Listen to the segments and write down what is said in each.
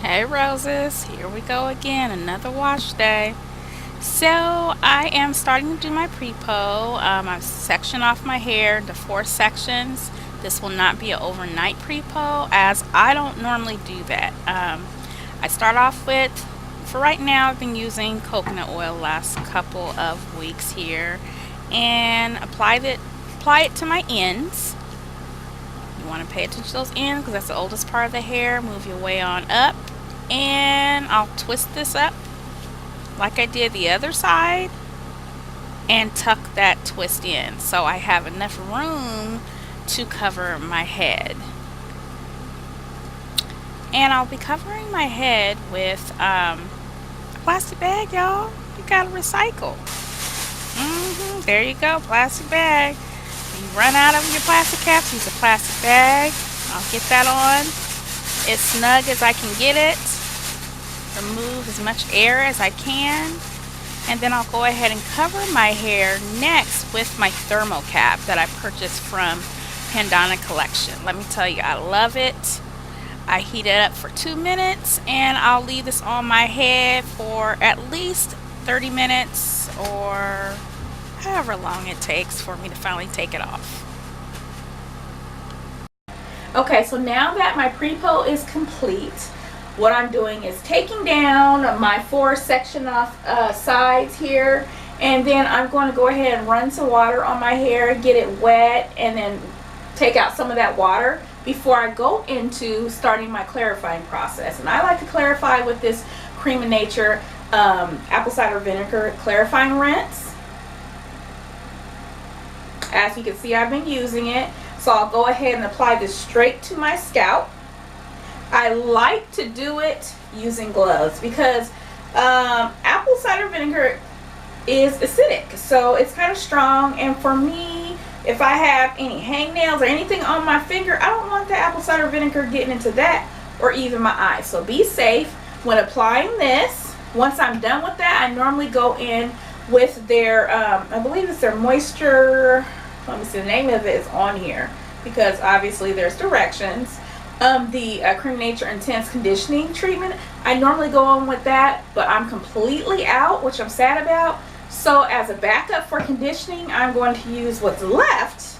Hey roses, here we go again, another wash day. So I am starting to do my pre-po. I've sectioned off my hair into 4 sections. This will not be an overnight pre-po as I don't normally do that. I start off with, for right now, I've been using coconut oil last couple of weeks here and apply it to my ends. You want to pay attention to those ends because that's the oldest part of the hair. Move your way on up and I'll twist this up like I did the other side and tuck that twist in so I have enough room to cover my head. And I'll be covering my head with a plastic bag, y'all. You gotta recycle. There you go, plastic bag. When you run out of your plastic caps, use a plastic bag. I'll get that on as snug as I can get it. Remove as much air as I can, and then I'll go ahead and cover my hair next with my thermal cap that I purchased from Pydana collection. Let me tell you, I love it. I heat it up for 2 minutes and I'll leave this on my head for at least 30 minutes or however long it takes for me to finally take it off. Okay, so now that my pre-po is complete, what I'm doing is taking down my 4 section off sides here, and then I'm going to go ahead and run some water on my hair, get it wet, and then take out some of that water before I go into starting my clarifying process. And I like to clarify with this Creme of Nature apple cider vinegar clarifying rinse. As you can see, I've been using it, so I'll go ahead and apply this straight to my scalp. I like to do it using gloves because apple cider vinegar is acidic, so it's kind of strong, and for me, if I have any hangnails or anything on my finger, I don't want the apple cider vinegar getting into that or even my eyes. So be safe when applying this. Once I'm done with that, I normally go in with their I believe it's their moisture, let me see, the name of it is on here because obviously there's directions. The Creme of Nature Intense Conditioning Treatment. I normally go on with that, but I'm completely out, which I'm sad about. So as a backup for conditioning, I'm going to use what's left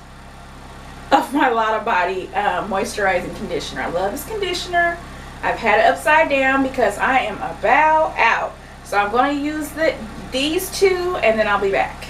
of my Lotta Body Moisturizing Conditioner. I love this conditioner. I've had it upside down because I am about out. So I'm going to use these two, and then I'll be back.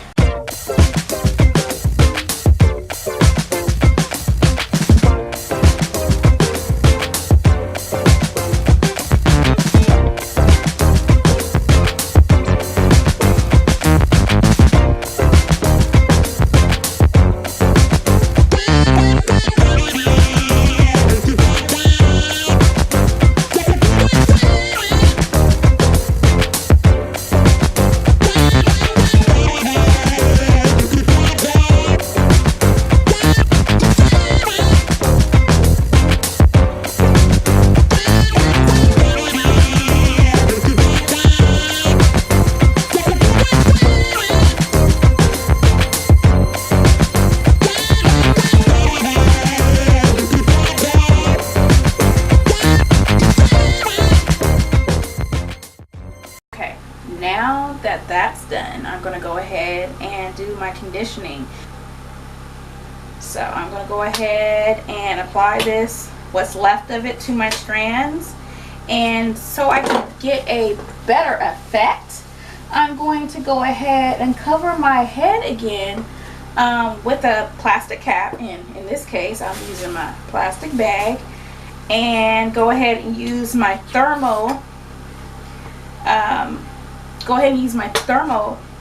Now that that's done, I'm going to go ahead and do my conditioning. So I'm going to go ahead and apply this, what's left of it, to my strands. And so I can get a better effect, I'm going to go ahead and cover my head again with a plastic cap. And in this case, I'm using my plastic bag. And go ahead and use my thermal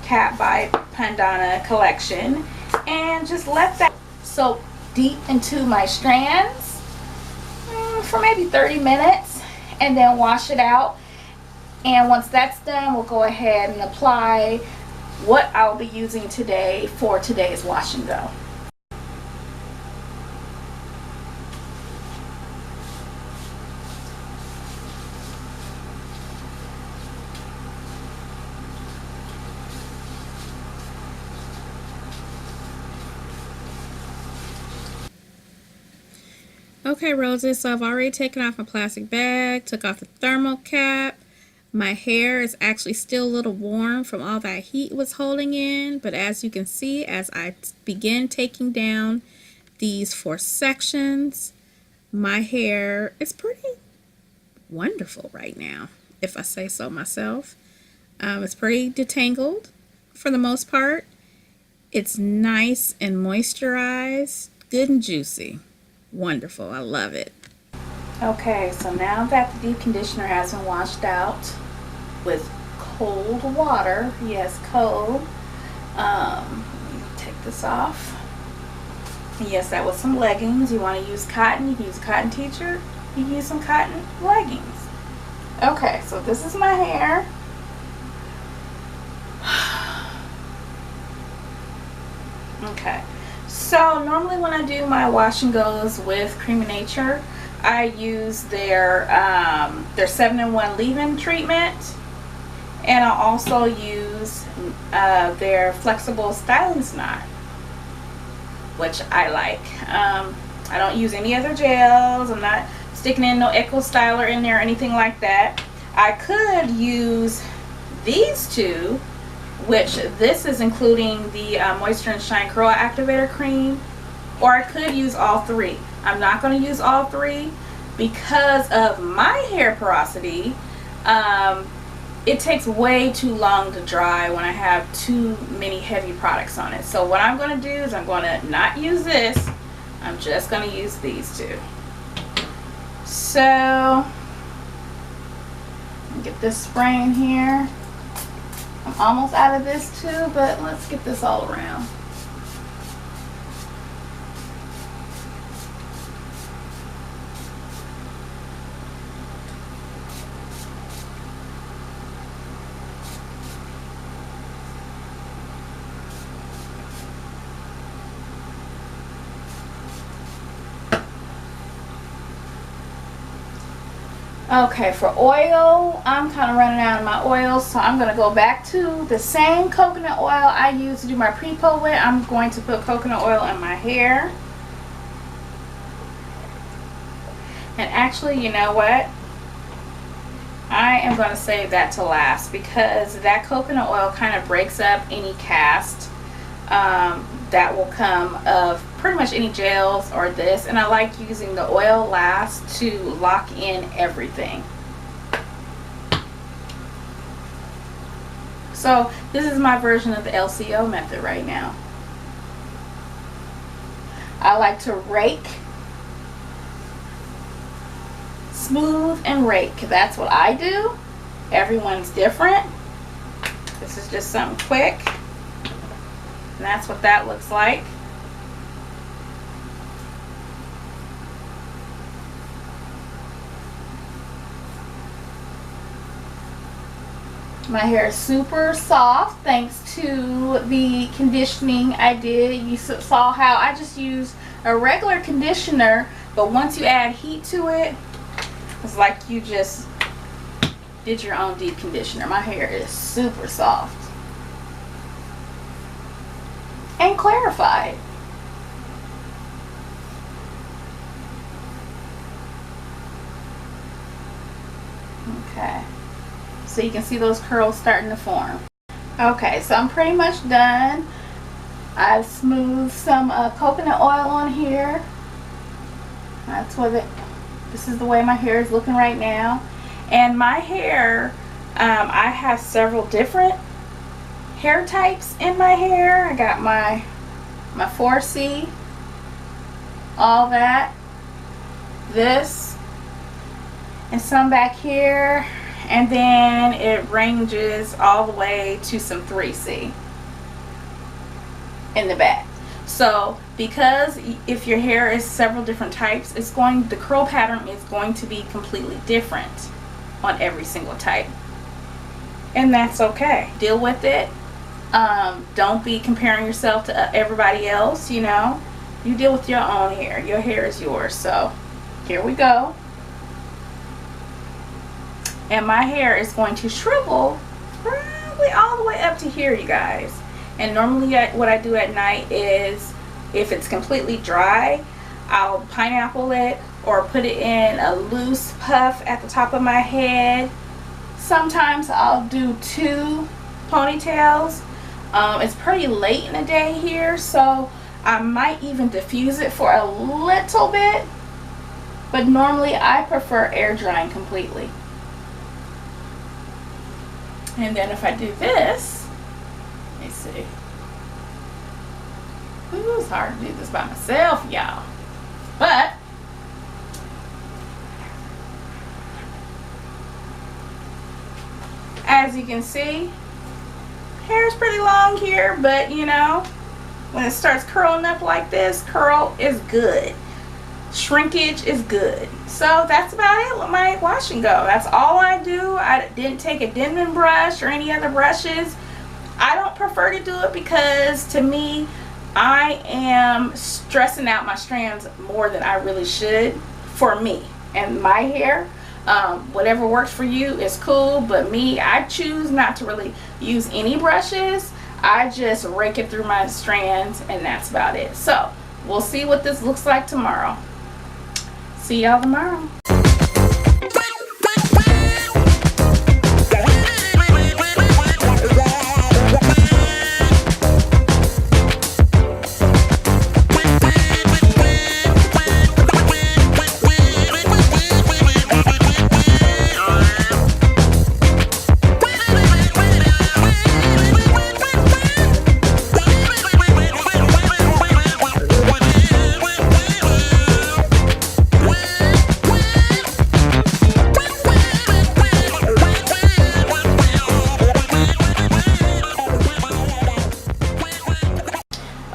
cap by Pydana collection, and just let that soak deep into my strands for maybe 30 minutes, and then wash it out. And once that's done, we'll go ahead and apply what I'll be using today for today's wash and go. Okay, Roses, so I've already taken off my plastic bag, took off the thermal cap. My hair is actually still a little warm from all that heat was holding in, but as you can see, as I begin taking down these 4 sections, my hair is pretty wonderful right now, if I say so myself. It's pretty detangled for the most part. It's nice and moisturized, good and juicy. Wonderful, I love it. Okay, so now that the deep conditioner has been washed out with cold water, yes, cold, let me take this off. Yes, that was some leggings. You want to use cotton, you can use a cotton t-shirt, you can use some cotton leggings. Okay, so this is my hair. Okay, so normally when I do my wash and goes with Creme of Nature, I use their 7-in-1 leave-in treatment, and I also use their flexible styling Snot, which I like. I don't use any other gels. I'm not sticking in no Echo Styler in there or anything like that. I could use these two, which this is including the Moisture and Shine Curl Activator Cream, or I could use all 3. I'm not going to use all 3 because of my hair porosity. It takes way too long to dry when I have too many heavy products on it. So what I'm going to do is I'm going to not use this. I'm just going to use these 2. So get this spray in here. I'm almost out of this too, but let's get this all around. Okay, for oil, I'm kind of running out of my oil, so I'm going to go back to the same coconut oil I used to do my pre-po with. I'm going to put coconut oil in my hair. And actually, you know what? I am going to save that to last because that coconut oil kind of breaks up any cast that will come of pretty much any gels or this, and I like using the oil last to lock in everything. So this is my version of the LCO method right now. I like to rake, smooth and rake. That's what I do. Everyone's different. This is just something quick. And that's what that looks like. My hair is super soft thanks to the conditioning I did. You saw how I just used a regular conditioner, but once you add heat to it, it's like you just did your own deep conditioner. My hair is super soft and clarified. Okay, so you can see those curls starting to form. Okay, so I'm pretty much done. I've smoothed some coconut oil on here. That's what this is the way my hair is looking right now. And my hair, I have several different hair types in my hair. I got my 4C, all that, this, and some back here, and then it ranges all the way to some 3C in the back. So because if your hair is several different types, the curl pattern is going to be completely different on every single type, and that's okay. Deal with it. Don't be comparing yourself to everybody else. You know, you deal with your own hair. Your hair is yours. So here we go. And my hair is going to shrivel probably all the way up to here, you guys. And normally what I do at night is, if it's completely dry, I'll pineapple it, or put it in a loose puff at the top of my head. Sometimes I'll do 2 ponytails. It's pretty late in the day here, so I might even diffuse it for a little bit, but normally I prefer air drying completely. And then if I do this, let me see. Ooh, it's hard to do this by myself, y'all. But as you can see, hair is pretty long here, but you know, when it starts curling up like this, curl is good. Shrinkage is good. So that's about it with my wash and go. That's all I do. I didn't take a Denman brush or any other brushes. I don't prefer to do it because to me, I am stressing out my strands more than I really should for me and my hair. Whatever works for you is cool, but me, I choose not to really use any brushes. I just rake it through my strands and that's about it. So we'll see what this looks like tomorrow. See y'all tomorrow.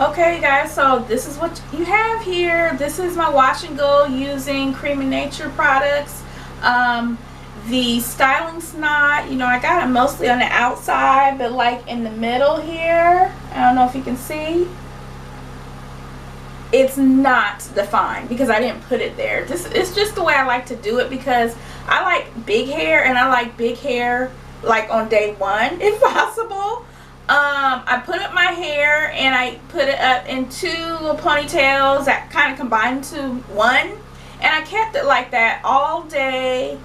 Okay guys, so this is what you have here. This is my wash and go using Creme of Nature products. The styling Snot, you know, I got it mostly on the outside, but like in the middle here, I don't know if you can see, it's not defined because I didn't put it there. This is just the way I like to do it because I like big hair, and I like big hair like on day 1 if possible. I put up my hair and I put it up in 2 little ponytails that kind of combined to one, and I kept it like that all day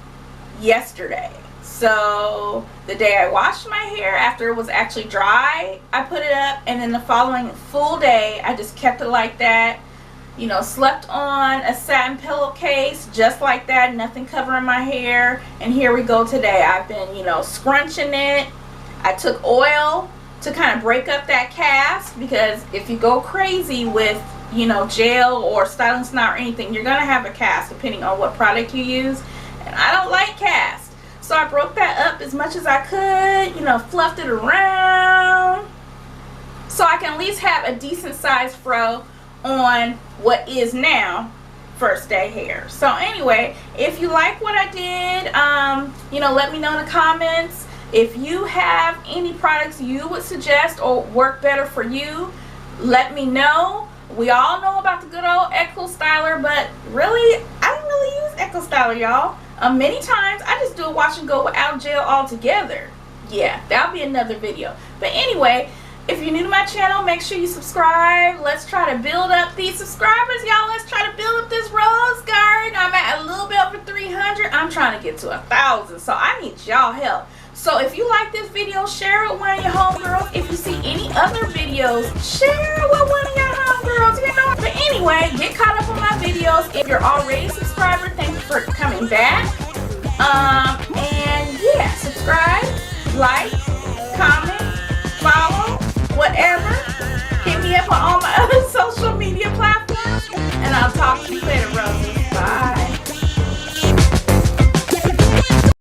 yesterday. So the day I washed my hair after it was actually dry, I put it up, and then the following full day I just kept it like that. You know, slept on a satin pillowcase just like that, nothing covering my hair, and here we go today. I've been, you know, scrunching it. I took oil to kind of break up that cast, because if you go crazy with, you know, gel or styling Snot or anything, you're gonna have a cast depending on what product you use, and I don't like cast. So I broke that up as much as I could, you know, fluffed it around so I can at least have a decent size fro on what is now first day hair. So anyway, if you like what I did, you know, let me know in the comments. If you have any products you would suggest or work better for you, let me know. We all know about the good old Echo Styler, but really, I don't really use Echo Styler, y'all. Many times, I just do a wash and go without gel altogether. Yeah, that'll be another video. But anyway, if you're new to my channel, make sure you subscribe. Let's try to build up these subscribers, y'all. Let's try to build up this rose garden. I'm at a little bit over 300. I'm trying to get to 1,000, so I need y'all help. So if you like this video, share it with one of your homegirls. If you see any other videos, share it with one of your homegirls, you know. But anyway, get caught up on my videos. If you're already a subscriber, thank you for coming back.